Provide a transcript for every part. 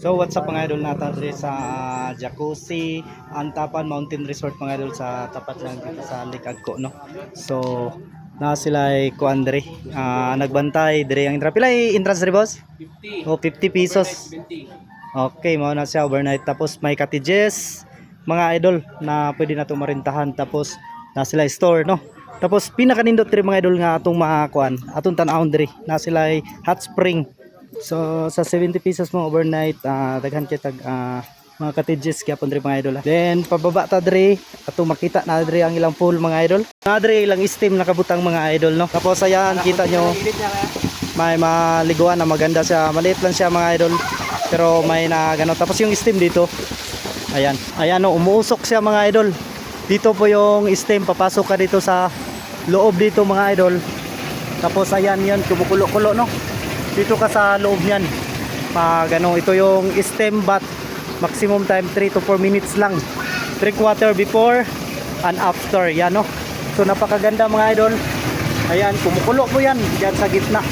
So what's up mga idol, natin dito sa Jacuzzi Antapan Mountain Resort mga idol, sa tapat lang dito sa Likagko, no. So na sila ay kuan diri, nagbantay diri ang entrance. Pila ay entrance diri, boss? 50. Oh, 50 pesos. Okay, mao na siya overnight. Tapos may cottages mga idol na pwede na tumarintahan. Tapos na sila store, no. Tapos pinakanindot diri mga idol nga atong makakuan, atong tan-awon diri na sila ay hot spring. So sa 70 pesos mo overnight, daghan kay tag mga cottages kaya pon diri mga idol. Then pababa ta diri ato makita na diri ang ilang pool mga idol. Na diri ilang steam nakabutang mga idol, no. Tapos ayan kita nyo may maliguan na maganda siya. Maliit lang siya mga idol, pero may na gano. Tapos yung steam dito, ayan no, umuusok siya mga idol. Dito po yung steam, papasok ka dito sa loob dito mga idol. Tapos ayan yan, kumukulo-kulo, no. Dito ka sa loob niyan. Gano, ito yung steam bath. Maximum time 3 to 4 minutes lang. Drink water before and after, yan, no. So napakaganda mga idol. Ayan, kumukulo po yan diyan sa gitna.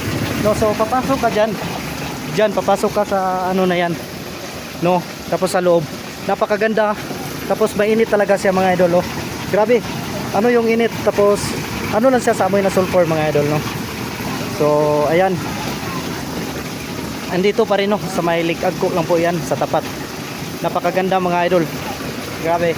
No, so papasok ka diyan. Diyan papasok ka sa ano na yan. No, tapos sa loob. Napakaganda. Tapos mainit talaga siya mga idol, oh. Grabe. Ano yung init, tapos ano lang siya sa amoy na sulfur mga idol, no. So ayan. Andito pa rin, no, sa may Likagko lang po yan, sa tapat. Napakaganda mga idol. Grabe.